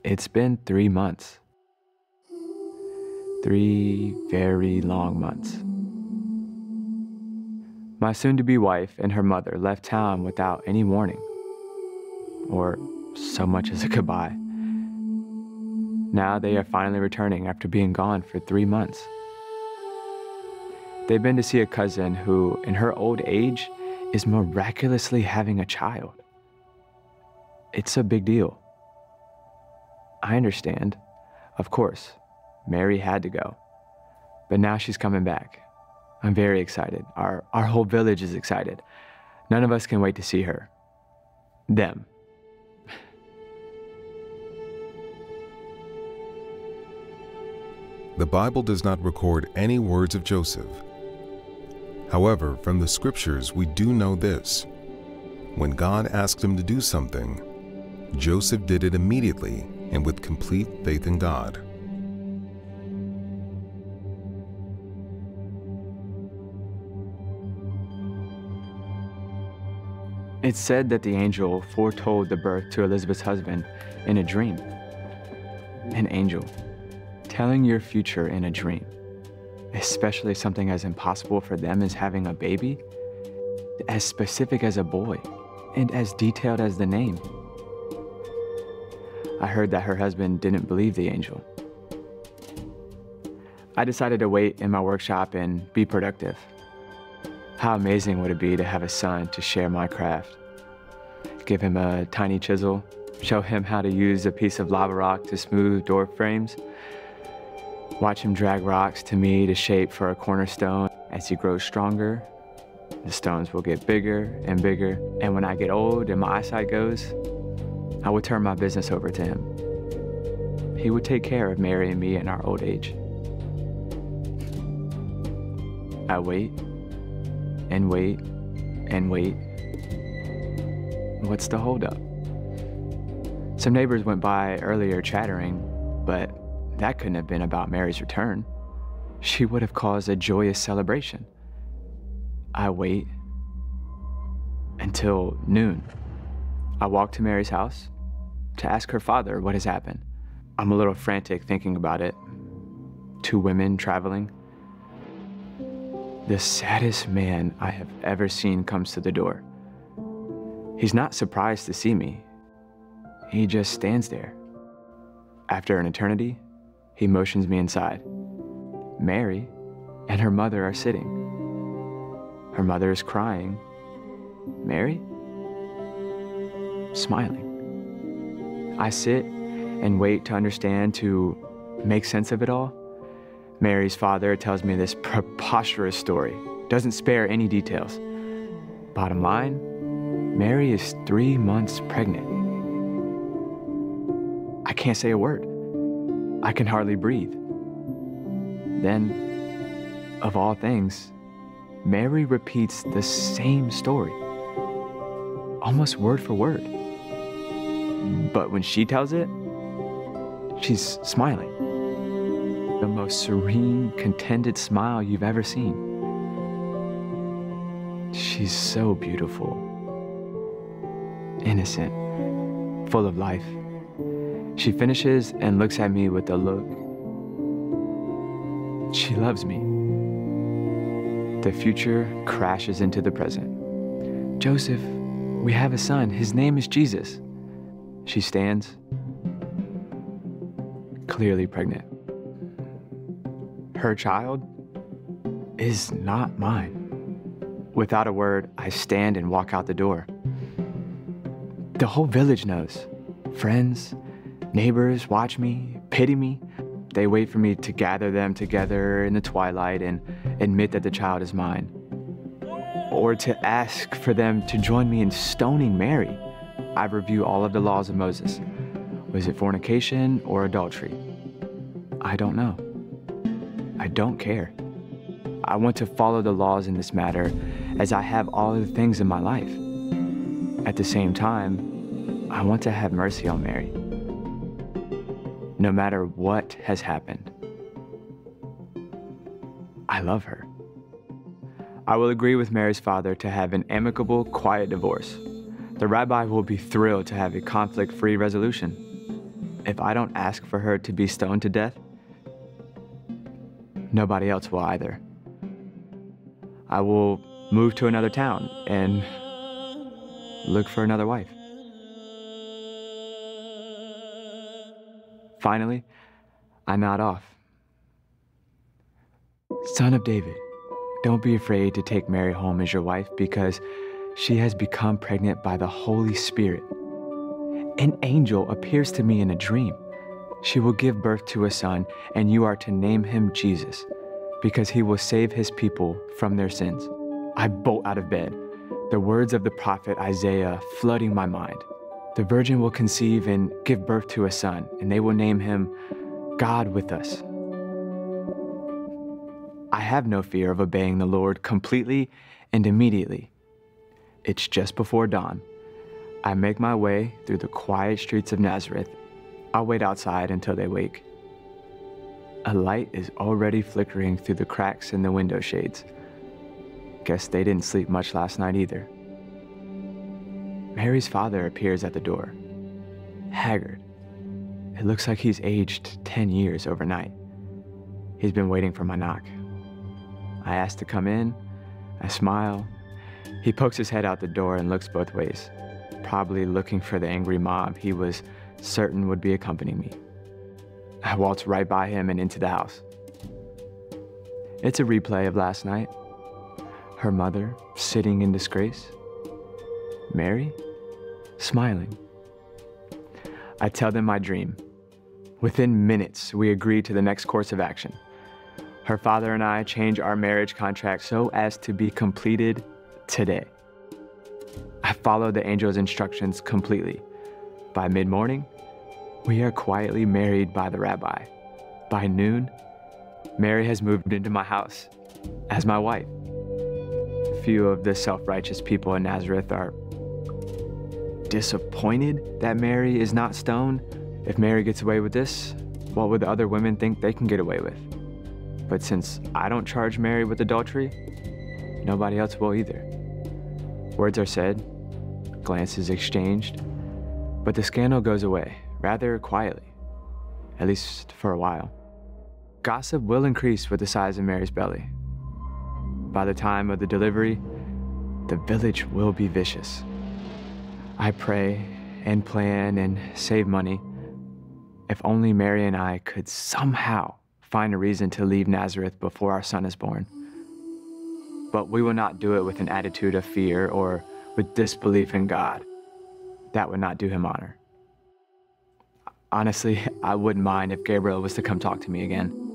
It's been 3 months. 3 very long months. My soon-to-be wife and her mother left town without any warning, or so much as a goodbye. Now they are finally returning after being gone for 3 months. They've been to see a cousin who, in her old age, is miraculously having a child. It's a big deal. I understand. Of course, Mary had to go. But now she's coming back. I'm very excited. Our whole village is excited. None of us can wait to see her. Them. The Bible does not record any words of Joseph. However, from the scriptures, we do know this. When God asked him to do something, Joseph did it immediately and with complete faith in God. It's said that the angel foretold the birth to Elizabeth's husband in a dream. An angel telling your future in a dream, especially something as impossible for them as having a baby, as specific as a boy, and as detailed as the name. I heard that her husband didn't believe the angel. I decided to wait in my workshop and be productive. How amazing would it be to have a son to share my craft? Give him a tiny chisel, show him how to use a piece of lava rock to smooth door frames, watch him drag rocks to me to shape for a cornerstone. As he grows stronger, the stones will get bigger and bigger, and when I get old and my eyesight goes, I would turn my business over to him. He would take care of Mary and me in our old age. I wait and wait and wait. What's the holdup? Some neighbors went by earlier chattering, but that couldn't have been about Mary's return. She would have caused a joyous celebration. I wait until noon. I walk to Mary's house to ask her father what has happened. I'm a little frantic thinking about it. 2 women traveling. The saddest man I have ever seen comes to the door. He's not surprised to see me. He just stands there. After an eternity, he motions me inside. Mary and her mother are sitting. Her mother is crying. Mary? Smiling. I sit and wait to understand, to make sense of it all. Mary's father tells me this preposterous story, doesn't spare any details. Bottom line, Mary is 3 months pregnant. I can't say a word. I can hardly breathe. Then, of all things, Mary repeats the same story, almost word for word. But when she tells it, she's smiling. The most serene, contented smile you've ever seen. She's so beautiful, innocent, full of life. She finishes and looks at me with a look. She loves me. The future crashes into the present. Joseph, we have a son. His name is Jesus. She stands, clearly pregnant. Her child is not mine. Without a word, I stand and walk out the door. The whole village knows. Friends, neighbors watch me, pity me. They wait for me to gather them together in the twilight and admit that the child is mine. Or to ask for them to join me in stoning Mary. I review all of the laws of Moses. Was it fornication or adultery? I don't know. I don't care. I want to follow the laws in this matter as I have all of the things in my life. At the same time, I want to have mercy on Mary. No matter what has happened, I love her. I will agree with Mary's father to have an amicable, quiet divorce. The rabbi will be thrilled to have a conflict-free resolution. if I don't ask for her to be stoned to death, nobody else will either. I will move to another town and look for another wife. Finally, I nod off. Son of David, don't be afraid to take Mary home as your wife, because she has become pregnant by the Holy Spirit. An angel appears to me in a dream. She will give birth to a son, and you are to name him Jesus, because he will save his people from their sins. I bolt out of bed, the words of the prophet Isaiah flooding my mind. The virgin will conceive and give birth to a son, and they will name him God with us. I have no fear of obeying the Lord completely and immediately. It's just before dawn. I make my way through the quiet streets of Nazareth. I'll wait outside until they wake. A light is already flickering through the cracks in the window shades. Guess they didn't sleep much last night either. Mary's father appears at the door, haggard. It looks like he's aged 10 years overnight. He's been waiting for my knock. I ask to come in. I smile. He pokes his head out the door and looks both ways, probably looking for the angry mob he was certain would be accompanying me. I waltz right by him and into the house. It's a replay of last night. Her mother sitting in disgrace. Mary smiling. I tell them my dream. Within minutes, we agree to the next course of action. Her father and I change our marriage contract so as to be completed today. I follow the angel's instructions completely. By mid-morning, we are quietly married by the rabbi. By noon, Mary has moved into my house as my wife. Few of the self-righteous people in Nazareth are disappointed that Mary is not stoned. If Mary gets away with this, what would the other women think they can get away with? But since I don't charge Mary with adultery, nobody else will either. Words are said, glances exchanged, but the scandal goes away rather quietly, at least for a while. Gossip will increase with the size of Mary's belly. By the time of the delivery, the village will be vicious. I pray and plan and save money. If only Mary and I could somehow find a reason to leave Nazareth before our son is born. But we will not do it with an attitude of fear or with disbelief in God. That would not do him honor. Honestly, I wouldn't mind if Gabriel was to come talk to me again.